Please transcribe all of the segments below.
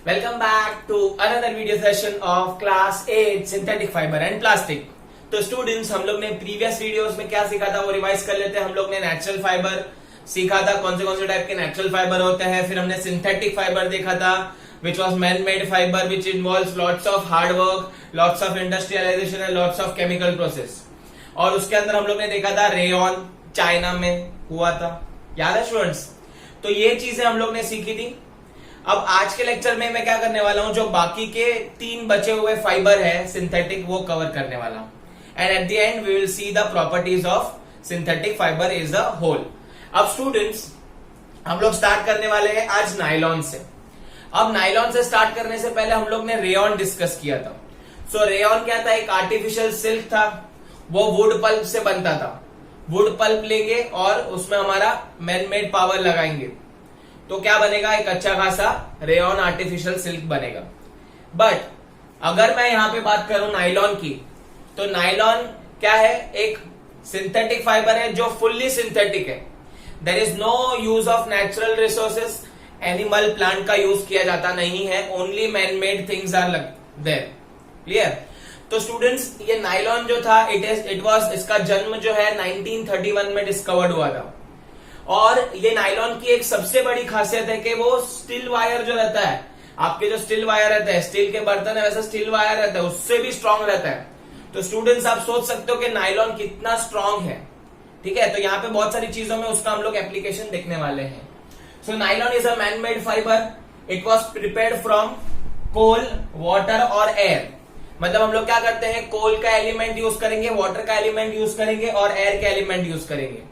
Welcome back to another video session of class 8 synthetic fiber and plastic। तो students, हम लोग ने previous videos में क्या सीखा था वो रिवाइज कर लेते हैं। हम लोग ने नेचुरल फाइबर सीखा था, कौन से टाइप के नेचुरल फाइबर होते हैं। फिर हमने सिंथेटिक फाइबर देखा था which was man made fibre which involves lots of hard work, lots of industrialisation and lots of chemical process. और उसके अंदर हम लोग ने देखा था रेयन, चाइना में हुआ था, याद है स्टूडेंट्स। तो ये चीजें हम लोग ने सीखी थी। अब आज के लेक्चर में मैं क्या करने वाला हूं, जो बाकी के 3 बचे हुए फाइबर है सिंथेटिक, वो कवर करने वाला हूं। And at the end we will see the properties of synthetic fibre as a whole. अब स्टूडेंट्स, हम लोग स्टार्ट करने वाले हैं आज नायलॉन से। अब नायलॉन से स्टार्ट करने से पहले हम लोग ने रेयन डिस्कस किया था। सो रेयन क्या था? एक आर्टिफिशियल सिल्क था, वो वुड पल्प से बनता था। वुड पल्प लेंगे और उसमें हमारा मैन मेड पावर लगाएंगे तो क्या बनेगा? एक अच्छा खासा रेयन आर्टिफिशियल सिल्क बनेगा। बट अगर मैं यहां पे बात करूं नायलॉन की, तो नायलॉन क्या है? एक सिंथेटिक फाइबर है जो फुल्ली सिंथेटिक है। There is no use of natural resources, animal plant का यूज किया जाता नहीं है, only man made things are there. Clear? तो स्टूडेंट्स, ये नायलॉन जो था इट वाज, इसका जन्म जो है 1931 में डिस्कवर्ड हुआ था। और ये नायलॉन की एक सबसे बड़ी खासियत है कि वो स्टील वायर जो रहता है, आपके जो स्टील वायर रहता है, स्टील के बर्तन है वैसा स्टील वायर रहता है, उससे भी स्ट्रांग रहता है। तो स्टूडेंट्स, आप सोच सकते हो कि नायलॉन कितना स्ट्रांग है। ठीक है, तो यहाँ पे बहुत सारी चीजों में उसका हम लोग एप्लीकेशन देखने वाले हैं। So nylon is a man made fibre. It was prepared from coal, water और एयर। मतलब हम लोग क्या करते हैं, कोल का एलिमेंट यूज करेंगे, वाटर का एलिमेंट यूज करेंगे और एयर का एलिमेंट यूज करेंगे।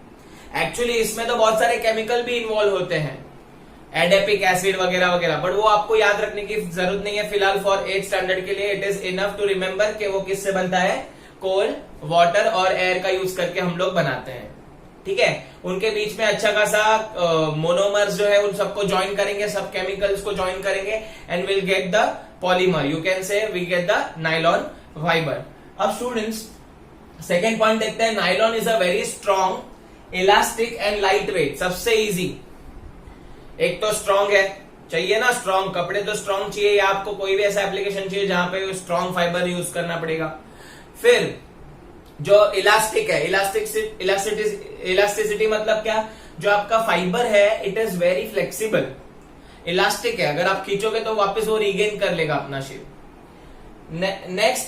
एक्चुअली इसमें तो बहुत सारे केमिकल भी इन्वॉल्व होते हैं, एडेपिक एसिड वगैरह वगैरह, बट वो आपको याद रखने की जरूरत नहीं है फिलहाल। फॉर 8th स्टैंडर्ड के लिए it is enough to remember कि वो किससे बनता है, कोल, वाटर और एयर का यूज करके हम लोग बनाते हैं। ठीक है, उनके बीच में अच्छा खासा मोनोमर्स जो है उन सबको ज्वाइन करेंगे, सब केमिकल्स को ज्वाइन करेंगे and will get the polymer. You can say we get the nylon fibre. अब स्टूडेंट्स, सेकेंड पॉइंट देखते हैं। Nylon is a very strong, elastic and light weight. सबसे इजी, एक तो स्ट्रॉन्ग है, चाहिए ना स्ट्रॉन्ग कपड़े, तो स्ट्रॉन्ग चाहिए, या आपको कोई भी ऐसा एप्लीकेशन चाहिए जहां पे स्ट्रॉन्ग फाइबर यूज करना पड़ेगा। फिर जो इलास्टिक है, इलास्टिसिटी मतलब क्या? जो आपका फाइबर है it is very flexible, elastic है, अगर आप खींचोगे तो वापस वो रिगेन कर लेगा अपना शेप। नेक्स्ट,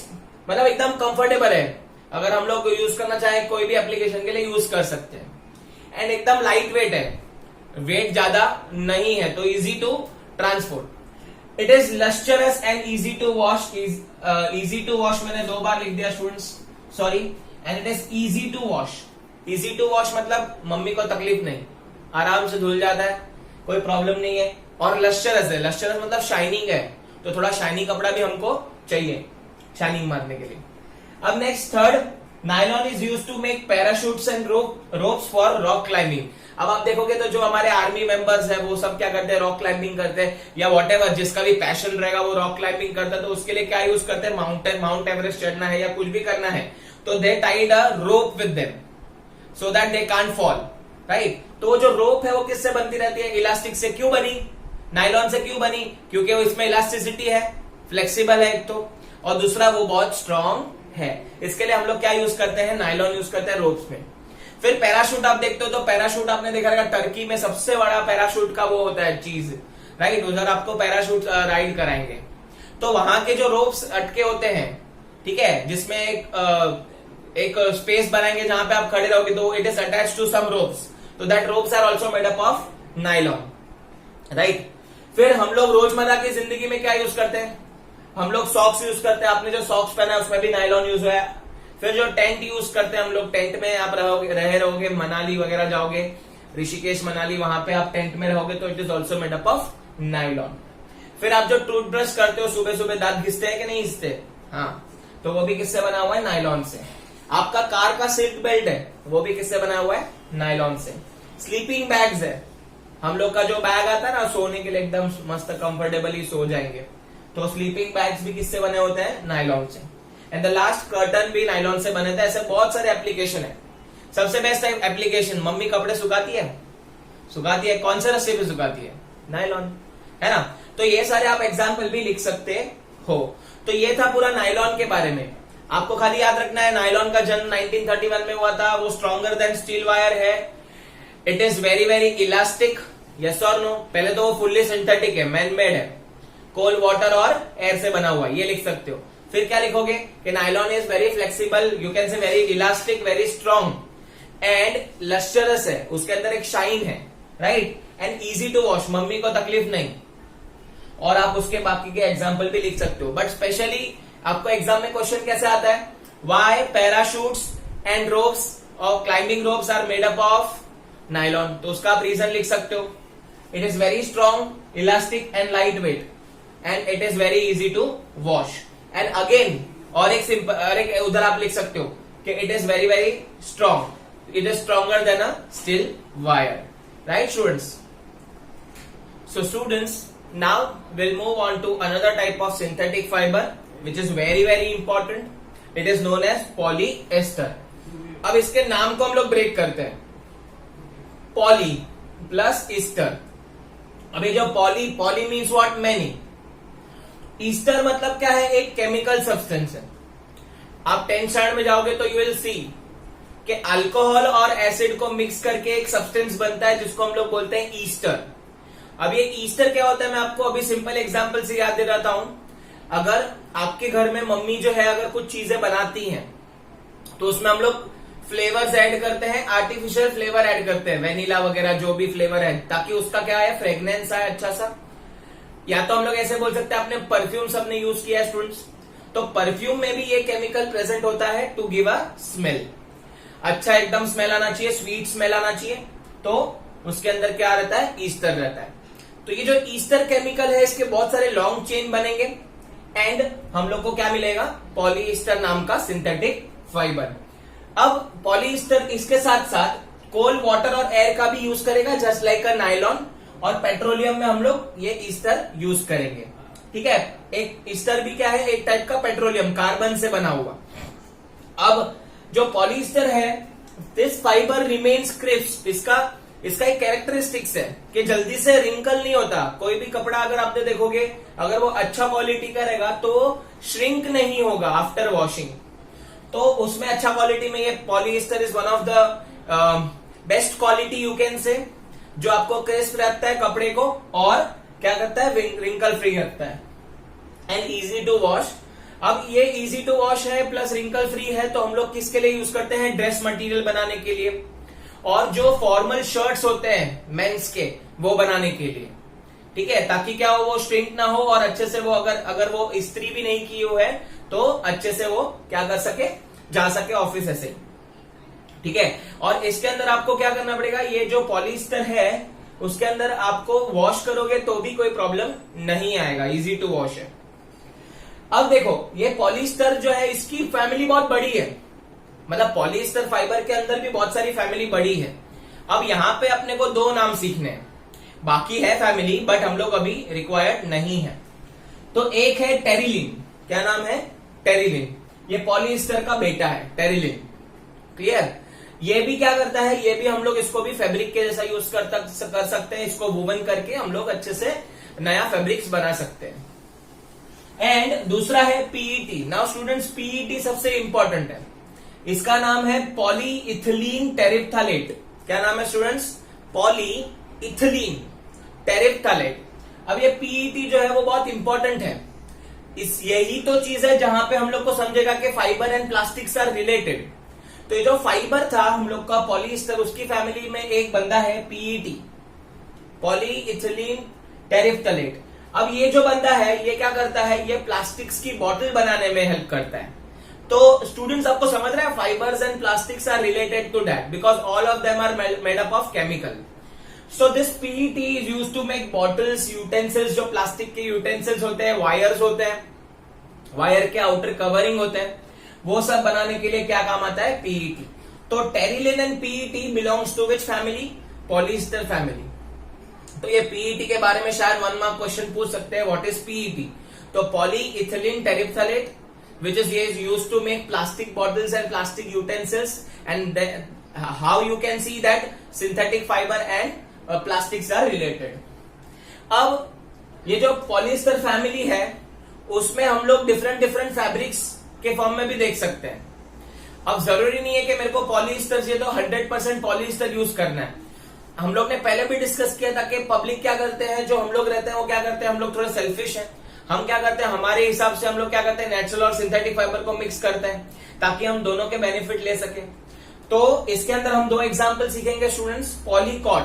मतलब एकदम कंफर्टेबल है, अगर हम लोग यूज करना चाहें कोई भी एप्लीकेशन के लिए यूज कर सकते हैं। एंड एकदम लाइट वेट है, वेट ज्यादा नहीं है, तो easy to transport. It is lustrous and easy to wash. Easy to wash मैंने 2 बार लिख दिया students, sorry. And it is easy to wash. Easy to wash मतलब मम्मी को तकलीफ नहीं, आराम से धुल जाता है, कोई प्रॉब्लम नहीं है। और लस्चरस है, लस्चरस मतलब शाइनिंग है, तो थोड़ा शाइनिंग कपड़ा भी हमको चाहिए शाइनिंग मारने के लिए। अब next, third, nylon is use to make parachutes and ropes for rock climbing. अब आप देखोगे तो जो हमारे आर्मी मेंबर्स है वो सब क्या करते हैं, रॉक क्लाइंबिंग करते हैं, या व्हाटएवर जिसका भी पैशन रहेगा वो रॉक क्लाइंबिंग करता है। तो उसके लिए क्या यूज करते हैं, माउंट एवरेस्ट चढ़ना है या कुछ भी करना है, तो they tied a rope with them so that they can't fall, right. तो जो रोप है वो किससे बनती रहती है? इलास्टिक से। क्यों बनी? नायलॉन से क्यों बनी? क्योंकि वो इसमें इलास्टिसिटी है, फ्लेक्सिबल है एक तो, और दूसरा वो बहुत स्ट्रांग है। इसके लिए हम लोग क्या यूज करते हैं, नायलॉन यूज करते हैं रोप्स में। फिर पैराशूट आप देखते हो तो पैराशूट आपने देखा रहेगा, टर्की में सबसे बड़ा पैराशूट का वो होता है चीज, राइट। उधर आपको पैराशूट राइड कराएंगे, तो वहां के जो रोप्स अटके होते हैं, ठीक है, जिसमें एक स्पेस बनाएंगे जहां पे आप खड़े रहोगे, तो it is attach to some ropes, तो that ropes are also made up of nylon, right. फिर हम लोग रोजमर्रा की जिंदगी में क्या यूज करते हैं, हम लोग सॉक्स यूज करते हैं। आपने जो सॉक्स पहना है उसमें भी नायलॉन यूज हुआ है। फिर जो टेंट यूज करते हैं हम लोग, टेंट में आप रहोगे, मनाली वगैरह जाओगे, ऋषिकेश मनाली, वहां पे आप टेंट में रहोगे, तो it is also made up of nylon. फिर आप जो टूथब्रश करते हो, सुबह सुबह दांत घिसते हैं कि नहीं घिसते, हाँ, तो वो भी किससे बना हुआ है? नायलॉन से। आपका कार का सीट बेल्ट है, वो भी किससे बना हुआ है? नायलॉन से। स्लीपिंग बैग्स है, हम लोग का जो बैग आता है ना सोने के लिए, एकदम मस्त कंफर्टेबली सो जाएंगे, तो स्लीपिंग बैग्स भी किससे बने होते हैं? नायलॉन से। एंड द लास्ट, कर्टन भी नायलॉन से बने थे। ऐसे बहुत सारे एप्लीकेशन है। सबसे बेस्ट एप्लीकेशन, मम्मी कपड़े सुखाती है, कौन से रस्से पे सुखाती है? नायलॉन, है ना। तो ये सारे आप एग्जाम्पल भी लिख सकते हो। तो ये था पूरा नायलॉन के बारे में। आपको खाली याद रखना है नायलॉन का जन्म 1931 में हुआ था। वो स्ट्रॉन्गर देन स्टील वायर है। It is very very elastic, yes और नो। पहले तो वो फुल्ली सिंथेटिक है, मैन मेड है, कोल वाटर और एयर से बना हुआ, ये लिख सकते हो। फिर क्या लिखोगे कि nylon is very flexible, you can say very elastic, very strong and lustrous है, उसके अंदर एक शाइन है, right, and easy to wash, mummy को तकलीफ नहीं। और आप उसके बाकी के एग्जाम्पल भी लिख सकते हो। बट स्पेशली आपको एग्जाम में क्वेश्चन कैसे आता है, वाई पैराशूट्स एंड रोप्स और climbing ropes are made up of nylon, तो उसका आप रीजन लिख सकते हो। It is very strong, elastic and light weight and it is very easy to wash. And again और एक सिंपल और एक उधर आप लिख सकते हो कि it is very very strong, it is stronger than a steel wire, right students. So students, now we'll move on to another type of synthetic fiber which is very very important. It is known as polyester. अब इसके नाम को हम लोग break करते हैं, poly plus Easter. अभी जो poly means what, many. Easter मतलब क्या है, एक केमिकल सब्सटेंस है। आप 10th स्टैंडर्ड में जाओगे तो यू विल सी कि अल्कोहल और एसिड को मिक्स करके एक सब्सटेंस बनता है जिसको हम लोग बोलते हैं ईस्टर। अब ये ईस्टर क्या होता है मैं आपको अभी सिंपल एग्जांपल से याद दिलाता हूं। अगर आपके घर में मम्मी जो है अगर कुछ चीजें बनाती हैं तो उसमें हम लोग फ्लेवर्स ऐड करते हैं, आर्टिफिशियल फ्लेवर ऐड करते हैं, वेनिला वगैरह जो भी फ्लेवर है, ताकि उसका क्या है, फ्रेग्रेंस आए अच्छा सा। या तो हम लोग ऐसे बोल सकते हैं, आपने परफ्यूम सबने यूज किया है स्टूडेंट्स, तो परफ्यूम में भी ये केमिकल प्रेजेंट होता है टू गिव अ स्मेल। अच्छा एकदम स्मेल आना चाहिए, स्वीट स्मेल आना चाहिए, तो उसके अंदर क्या रहता है, ईस्टर रहता है। तो ये जो ईस्टर केमिकल है इसके बहुत सारे लॉन्ग चेन बनेंगे एंड हम लोग को क्या मिलेगा, पॉलीईस्टर नाम का सिंथेटिक फाइबर। अब पॉलीईस्टर इसके साथ साथ कोल वाटर और एयर का भी यूज करेगा जस्ट लाइक अ नायलॉन, और पेट्रोलियम में हम लोग ये ईस्टर यूज करेंगे, ठीक है। एक ईस्टर भी क्या है, एक टाइप का पेट्रोलियम, कार्बन से बना हुआ। अब जो पॉलीईस्टर है, दिस फाइबर रिमेन्स क्रिस्प, इसका एक कैरेक्टरिस्टिक्स है कि जल्दी से रिंकल नहीं होता। कोई भी कपड़ा अगर आपने देखोगे, अगर वो अच्छा क्वालिटी का रहेगा तो श्रिंक नहीं होगा आफ्टर वॉशिंग। तो उसमें अच्छा क्वालिटी में ये polyester is one of the best quality you can से, जो आपको क्रिस्प रखता है कपड़े को और क्या करता है, रिंकल फ्री रखता है एंड इजी टू वॉश। अब ये इजी टू वॉश है प्लस रिंकल फ्री है, तो हम लोग किसके लिए यूज करते हैं, ड्रेस मटेरियल बनाने के लिए और जो फॉर्मल शर्ट्स होते हैं मेंस के, वो बनाने के लिए, ठीक है, ताकि क्या हो, वो श्रिंक ना हो और अच्छे से वो अगर वो इस्त्री भी नहीं की हुई है तो अच्छे से वो क्या कर सके, जा सके ऑफिस ऐसे, ठीक है। और इसके अंदर आपको क्या करना पड़ेगा, ये जो पॉलीस्टर है उसके अंदर आपको वॉश करोगे तो भी कोई प्रॉब्लम नहीं आएगा, इजी टू वॉश है। अब देखो ये पॉलीस्टर जो है इसकी फैमिली बहुत बड़ी है, मतलब पॉलीएस्टर फाइबर के अंदर भी बहुत सारी फैमिली बड़ी है। अब यहाँ पे अपने को 2 नाम सीखने हैं, बाकी है फैमिली बट हम लोग अभी रिक्वायर्ड नहीं है। तो एक है टेरिलिन, क्या नाम है, टेरिलिन, ये पॉलीएस्टर का बेटा है टेरिलिन, क्लियर। ये भी क्या करता है, ये भी हम लोग इसको भी फैब्रिक के जैसा यूज कर सकते हैं, इसको वूवन करके हम लोग अच्छे से नया फैब्रिक्स बना सकते हैं। एंड दूसरा है पीईटी। नाउ स्टूडेंट्स पीईटी सबसे इंपॉर्टेंट है, इसका नाम है पॉलीइथिलीन टेरिप्थालेट। क्या नाम है स्टूडेंट्स, पॉलीइथिलीन टेरिप्थालेट। अब ये पीईटी जो है वो बहुत इंपॉर्टेंट है, यही तो चीज है जहां पे हम लोग को समझेगा कि fibre and plastics are related. तो ये जो फाइबर था हम लोग का पॉलीएस्टर, उसकी फैमिली में एक बंदा है पीईटी, पॉलीइथिलीन टेरिप्थालेट। अब ये जो बंदा है ये क्या करता है, ये प्लास्टिक्स की बॉटल बनाने में हेल्प करता है। तो स्टूडेंट्स आपको समझ रहे हैं, fibres and plastics are related to that because all of them are made up of chemical. So this PET is used to make bottles, utensils, जो प्लास्टिक के यूटेंसिल्स होते हैं, वायर्स होते हैं, वायर के आउटर कवरिंग होते हैं, वो सब बनाने के लिए क्या काम आता है, पीईटी। तो terylene and PET belongs to which family, polyester family. तो ये पीईटी के बारे में शायद 1 मार्क क्वेश्चन पूछ सकते हैं, व्हाट इज पीईटी। तो polyethylene टेरिप्थालेट which is used to make plastic bottles and plastic utensils, and how you can see that synthetic fiber and plastics are related. अब ये जो पॉलिएस्टर फैमिली है उसमें हम लोग डिफरेंट डिफरेंट फैब्रिक्स के form में भी देख सकते हैं। अब जरूरी नहीं है कि मेरे को पॉलिएस्टर चाहिए तो 100% पॉलिएस्टर यूज करना है। हम लोग ने पहले भी डिस्कस किया था कि पब्लिक क्या करते हैं, जो हम लोग रहते हैं वो क्या करते हैं, हम लोग थोड़े सेल्फिश हैं। हम क्या करते हैं, हमारे हिसाब से हम लोग क्या करते हैं, नेचुरल और सिंथेटिक फाइबर को मिक्स करते हैं ताकि हम दोनों के बेनिफिट ले सके। तो इसके अंदर हम 2 एग्जाम्पल सीखेंगे स्टूडेंट्स। पॉलीकॉट,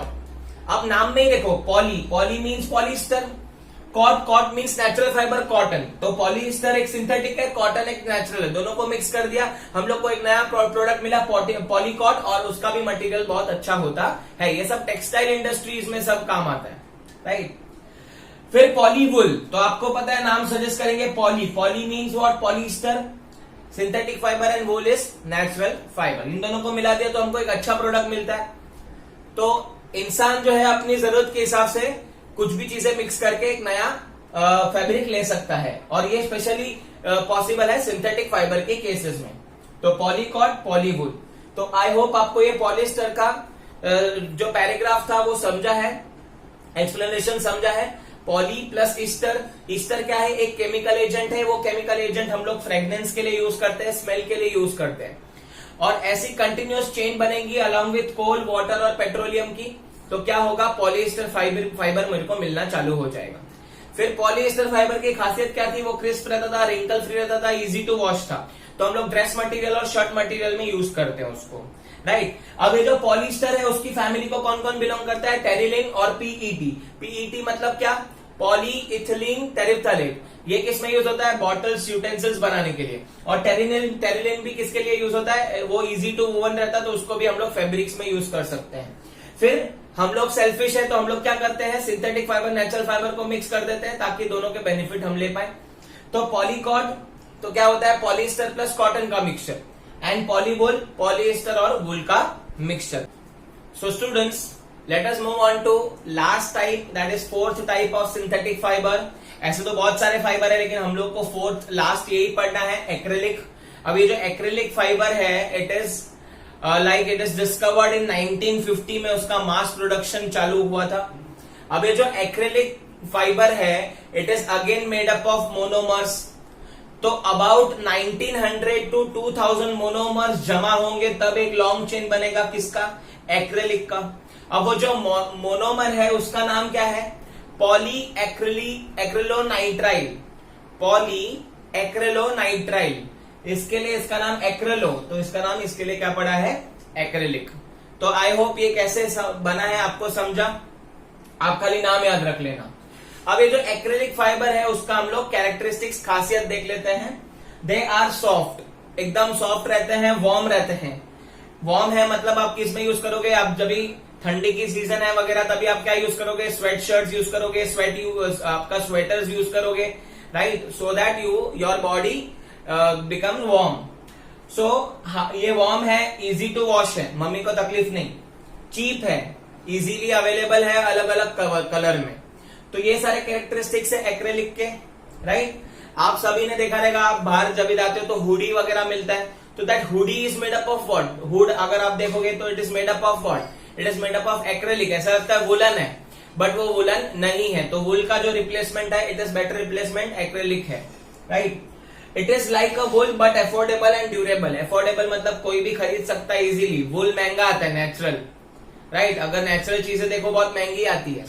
अब नाम में ही देखो, poly means polyester, cot means natural fibre cotton. तो पॉलिएस्टर एक सिंथेटिक है, कॉटन एक नेचुरल है, दोनों को मिक्स कर दिया, हम लोग को एक नया प्रोडक्ट मिला पॉलीकॉट, और उसका भी मटेरियल बहुत अच्छा होता है। ये सब टेक्सटाइल इंडस्ट्रीज में सब काम आता है, राइट। फिर पॉलीवुल, तो आपको पता है नाम सजेस्ट करेंगे, poly means what, polyester synthetic fibre and wool is natural fibre. इन दोनों को मिला दिया तो हमको एक अच्छा प्रोडक्ट मिलता है। तो इंसान जो है अपनी जरूरत के हिसाब से कुछ भी चीजें मिक्स करके एक नया फैब्रिक ले सकता है, और ये स्पेशली पॉसिबल है सिंथेटिक फाइबर के केसेस में। तो पॉलीकॉट, पॉलीवुल। तो आई होप आपको ये पॉलिएस्टर का जो पैराग्राफ था वो समझा है, एक्सप्लेनेशन समझा है। पॉली प्लस ईस्टर, ईस्टर क्या है, एक केमिकल एजेंट है। वो केमिकल एजेंट हम लोग फ्रेग्रेंस के लिए यूज करते हैं, स्मेल के लिए यूज करते हैं, और ऐसी कंटिन्यूअस चेन बनेगी अलॉन्ग विथ कोल, वाटर और पेट्रोलियम की। तो क्या होगा, पॉलिएस्टर फाइबर मेरे को मिलना चालू हो जाएगा। फिर पॉलिएस्टर फाइबर की खासियत क्या थी, वो क्रिस्प रहता था, रिंकल फ्री रहता था, इजी टू वॉश था। तो हम लोग ड्रेस मटेरियल और शर्ट मटेरियल में यूज करते हैं उसको, राइट। अब ये जो पॉलिएस्टर है उसकी फैमिली को कौन कौन बिलोंग करता है, टेरिलिन और पीईटी। पीईटी मतलब क्या, पॉलीइथिलीन टेरिफ्थैलेट। ये किस में यूज होता है, बॉटल्स, यूटेंसिल्स बनाने के लिए। और टेरिलिन भी किसके लिए यूज होता है, वो इजी टू वूवन रहता है, तो उसको भी हम लोग फैब्रिक्स में यूज कर सकते हैं। फिर हम लोग सेल्फिश है तो हम लोग क्या करते हैं, सिंथेटिक फाइबर नेचुरल फाइबर को मिक्स कर देते हैं ताकि दोनों के बेनिफिट हम ले पाए। तो पॉलीकॉट तो क्या होता है, पॉलिएस्टर प्लस कॉटन का मिक्सचर, एंड पॉलीवुल पॉलिएस्टर और वूल का mixture. So students, let us move on to last type, that is 4th type of synthetic fibre. ऐसे तो बहुत सारे फाइबर है लेकिन हम लोग को 4th लास्ट यही पढ़ना है, एक्रिलिक। अब ये जो एक्रिलिक फाइबर है, it is like it is discovered in 1950 में उसका मास प्रोडक्शन चालू हुआ था। अब ये जो एक्रिलिक फाइबर है, it is again made up of monomers. तो अबाउट 1900 to 2000 मोनोमर्स जमा होंगे तब एक लॉन्ग चेन बनेगा, किसका, एक्रिलिक का। अब वो जो मोनोमर है उसका नाम क्या है, पॉली एक्रिलोनाइट्राइल, पॉली एक्रिलोनाइट्राइल। इसके लिए इसका नाम एक्रिलो, तो इसका नाम इसके लिए क्या पड़ा है, एक्रिलिक। तो आई होप ये कैसे बना है आपको समझा, आप खाली नाम याद रख लेना। अब ये जो एक्रिलिक फाइबर है उसका हम लोग कैरेक्टरिस्टिक्स, खासियत देख लेते हैं। दे आर सॉफ्ट, एकदम सॉफ्ट रहते हैं, वार्म रहते हैं। वार्म है मतलब आप किस में यूज करोगे, आप जब भी ठंडी की सीजन है वगैरह तभी आप क्या यूज करोगे, स्वेट शर्ट्स यूज करोगे, आपका स्वेटर्स यूज करोगे, right, so that your body become warm. So ये वार्म है, इजी टू वॉश है, मम्मी को तकलीफ नहीं, चीप है, इजीली अवेलेबल है अलग अलग कलर में। तो ये सारे कैरेक्टरिस्टिक्स है एक्रेलिक के, राइट। आप सभी ने देखा रहेगा, आप बाहर जब भी जाते हो तो हुडी वगैरह मिलता है, तो that hoodie is made up of what, hood अगर आप देखोगे तो it is made up of what, it is made up of acrylic. ऐसा लगता है वुलन है, बट वो वुलन नहीं है। तो वुल का जो रिप्लेसमेंट है, it is better replacement acrylic है, right. It is like a wool but affordable and durable. Affordable मतलब कोई भी खरीद सकता है इजीली, वुल महंगा आता है नेचुरल, राइट। अगर नेचुरल चीजें देखो बहुत महंगी आती है,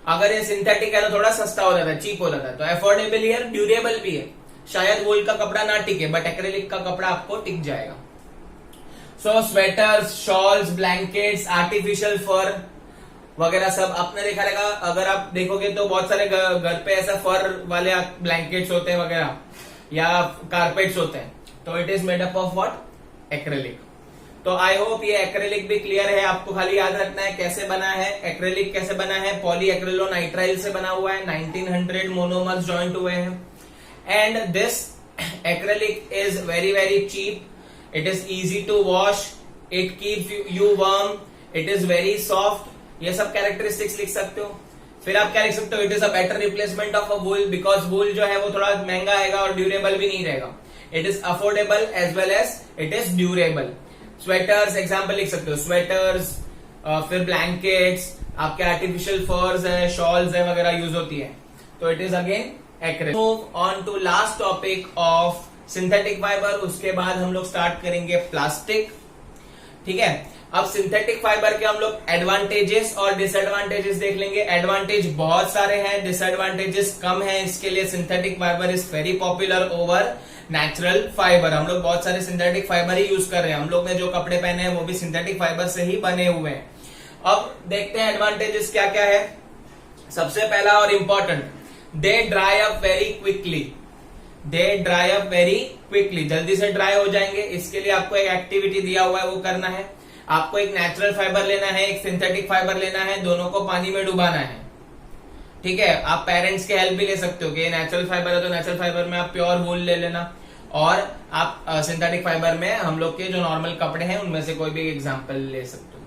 अगर ये सिंथेटिक है तो थोड़ा सस्ता हो जाता है, चीप हो जाता है। तो अफोर्डेबल ही है, ड्यूरेबल भी है। शायद वुल का कपड़ा ना टिके बट एक्रेलिक का कपड़ा आपको टिक जाएगा। सो स्वेटर्स, शॉल्स, ब्लैंकेट्स, आर्टिफिशियल फर वगैरह सब आपने देखा रहेगा। अगर आप देखोगे तो बहुत सारे घर पे ऐसा फर वाले ब्लैंकेट्स होते हैं वगैरह, या कारपेट्स होते हैं, तो it is made up of what, acrylic. तो आई होप ये एक्रेलिक भी क्लियर है। आपको खाली याद रखना है कैसे बना है एक्रेलिक, कैसे बना है, पॉली एक्रिलोनाइट्राइल से बना हुआ है, 1900 मोनोमर्स जॉइंट हुए हैं। And this acrylic is very very cheap, it is easy to wash, it keeps you warm, it is very soft. ये सब कैरेक्टरिस्टिक्स लिख सकते हो। फिर आप क्या लिख सकते हो, it is a better replacement of a wool, because wool जो है वो थोड़ा महंगा आएगा और ड्यूरेबल भी नहीं रहेगा। It is affordable as well as it is durable. Sweaters example लिख सकते हो, स्वेटर्स, फिर ब्लैंकेट्स, आपके आर्टिफिशियल फर्स है, शॉल्स है वगैरह यूज होती है। तो it is again acrylic. Move on to last topic of synthetic fibre, उसके बाद हम लोग स्टार्ट करेंगे प्लास्टिक। ठीक है, अब सिंथेटिक फाइबर के हम लोग एडवांटेजेस और डिसएडवांटेजेस देख लेंगे। एडवांटेज बहुत सारे हैं, डिसएडवांटेजेस कम है, इसके लिए synthetic fibre is very popular over natural fibre. हम लोग बहुत सारे सिंथेटिक फाइबर ही यूज कर रहे हैं, हम लोग ने जो कपड़े पहने हैं वो भी सिंथेटिक फाइबर से ही बने हुए हैं। अब देखते हैं एडवांटेजेस क्या क्या है। सबसे पहला और इंपॉर्टेंट, दे ड्राई अप वेरी क्विकली। दे ड्राई अप वेरी क्विकली, जल्दी से ड्राई हो जाएंगे। इसके लिए आपको एक एक्टिविटी दिया हुआ है, वो करना है। आपको एक नेचुरल फाइबर लेना है, एक सिंथेटिक फाइबर लेना है, दोनों को पानी में डुबाना है। ठीक है, आप पेरेंट्स की हेल्प भी ले सकते हो कि नेचुरल फाइबर है तो नेचुरल फाइबर में आप प्योर वूल ले लेना, और आप सिंथेटिक फाइबर में हम लोग के जो नॉर्मल कपड़े हैं उनमें से कोई भी एग्जांपल ले सकते हो।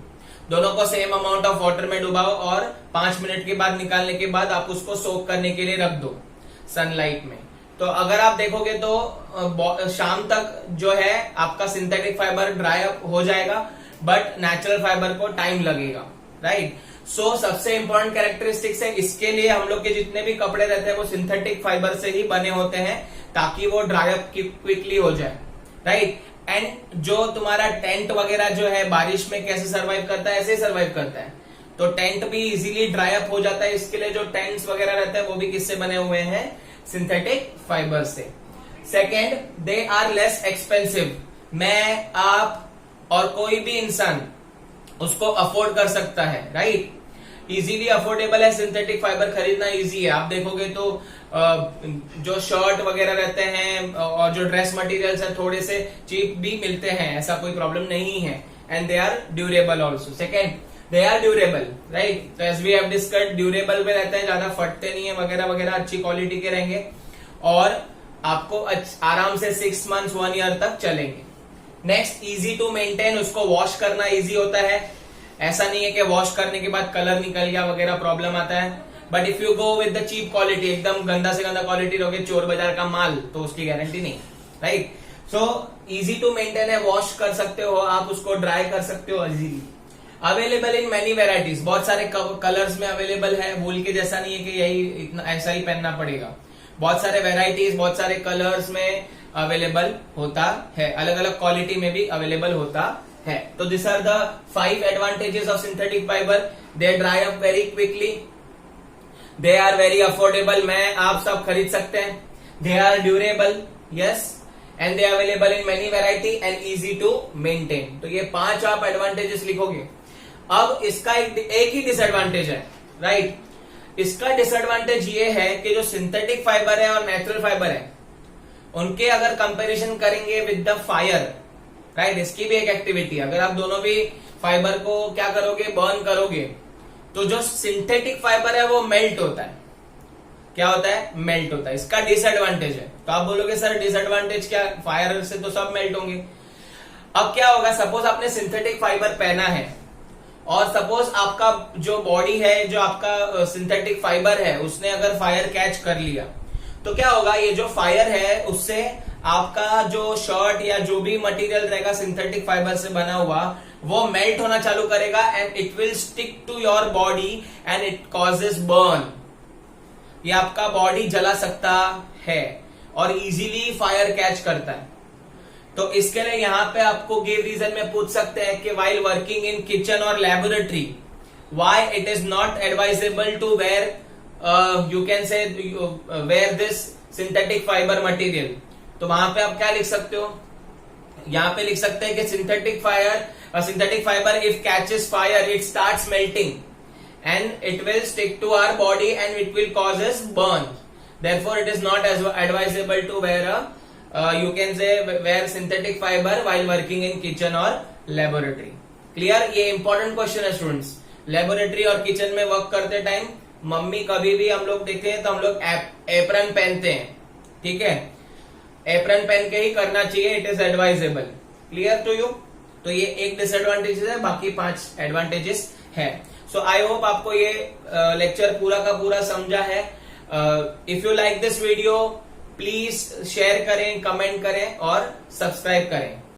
दोनों को सेम अमाउंट ऑफ वाटर में डुबाओ और 5 मिनट के बाद निकालने के बाद आप उसको सोक करने के लिए रख दो सनलाइट में। तो अगर आप देखोगे तो शाम तक जो है आपका सिंथेटिक फाइबर ड्राई अप हो जाएगा, बट नेचुरल फाइबर को टाइम लगेगा, राइट। सो सबसे इंपॉर्टेंट कैरेक्टरिस्टिक्स है, इसके लिए हम लोग के जितने भी कपड़े रहते हैं वो सिंथेटिक फाइबर से ही बने होते हैं ताकि वो ड्राई अप क्विकली हो जाए, राइट। एंड जो तुम्हारा टेंट वगैरह जो है बारिश में कैसे सर्वाइव करता है, ऐसे ही सर्वाइव करता है, तो टेंट भी इजीली ड्राई अप हो जाता है। इसके लिए जो टेंट्स वगैरह रहते हैं वो भी किससे बने हुए हैं, सिंथेटिक फाइबर से। Second, they are less expensive. मैं, आप और कोई भी इंसान उसको अफोर्ड कर सकता है, राइट। इजीली अफोर्डेबल है, सिंथेटिक फाइबर खरीदना इजी है। आप देखोगे तो जो शर्ट वगैरह रहते हैं और जो ड्रेस मटेरियल्स हैं थोड़े से चीप भी मिलते हैं, ऐसा कोई प्रॉब्लम नहीं है। And they are durable also. Second, they are durable, right. तो as we have discussed, durable में रहते हैं, ज्यादा फटते नहीं है वगैरह वगैरह, अच्छी क्वालिटी के रहेंगे और आपको आराम से 6 मंथ्स 1 ईयर तक चलेंगे। नेक्स्ट, इजी टू मेंटेन, उसको वॉश करना इजी होता है। ऐसा नहीं है कि वॉश करने के बाद कलर निकल गया वगैरह प्रॉब्लम आता है। But if you go with the cheap quality, एकदम गंदा से गंदा क्वालिटी रहोगे, चोर बाजार का माल, तो उसकी गारंटी नहीं, right. So easy to maintain है, वॉश कर सकते हो आप, उसको ड्राई कर सकते हो easily. Available in many varieties, बहुत सारे कलर्स में अवेलेबल है, वूल के जैसा नहीं है कि यही इतना ऐसा ही पहनना पड़ेगा। बहुत सारे वेराइटीज, बहुत सारे कलर्स में अवेलेबल होता है, अलग अलग क्वालिटी में भी अवेलेबल होता है। तो this are the 5 advantages of synthetic fibre. They dry up very quickly, they are very affordable, मैं आप सब खरीद सकते हैं। They are durable, yes, and they available in many variety and easy to maintain. तो ये 5 आप एडवांटेजेस लिखोगे। अब इसका एक ही डिसएडवांटेज है, राइट। इसका डिसएडवांटेज ये है कि जो सिंथेटिक फाइबर है और नेचुरल फाइबर है उनके अगर कंपैरिजन करेंगे विद द फायर, राइट, इसकी भी एक एक्टिविटी है। अगर आप दोनों भी फाइबर को क्या करोगे, बर्न करोगे, तो जो सिंथेटिक फाइबर है वो मेल्ट होता है। क्या होता है, मेल्ट होता है। इसका डिसएडवांटेज है। तो आप बोलोगे सर डिसएडवांटेज क्या, फायर से तो सब मेल्ट होंगे। अब क्या होगा, सपोज आपने सिंथेटिक फाइबर पहना है और सपोज आपका जो बॉडी है, जो आपका सिंथेटिक फाइबर है, उसने अगर फायर कैच कर लिया, तो क्या होगा, ये जो फायर है उससे आपका जो शर्ट या जो भी मटेरियल रहेगा सिंथेटिक फाइबर से बना हुआ, वो मेल्ट होना चालू करेगा and it will stick to your body and it causes burn. ये आपका बॉडी जला सकता है और इजीली फायर कैच करता है। तो इसके लिए यहां पे आपको गिव रीजन में पूछ सकते हैं कि वाइल वर्किंग इन किचन और laboratory why it is not advisable to wear you can say wear this synthetic fibre material. तो वहां पे आप क्या लिख सकते हो, यहां पे लिख सकते हैं कि synthetic fibre if catches fire it starts melting and it will stick to our body and it will causes burn. Therefore, it is not as advisable to wear you can say wear synthetic fiber while working in kitchen or laboratory. Clear? ये important question है students. Laboratory और kitchen में work करते time mummy कभी भी हम लोग देखते हैं तो हम लोग एप्रन पहनते हैं, ठीक है। एप्रन पहन के ही करना चाहिए, it is advisable. Clear to you? तो ये एक डिसएडवांटेजेस है, बाकी 5 एडवांटेजेस है। सो आई होप आपको ये लेक्चर पूरा का पूरा समझा है। If you like this video please share करें, कमेंट करें और सब्सक्राइब करें।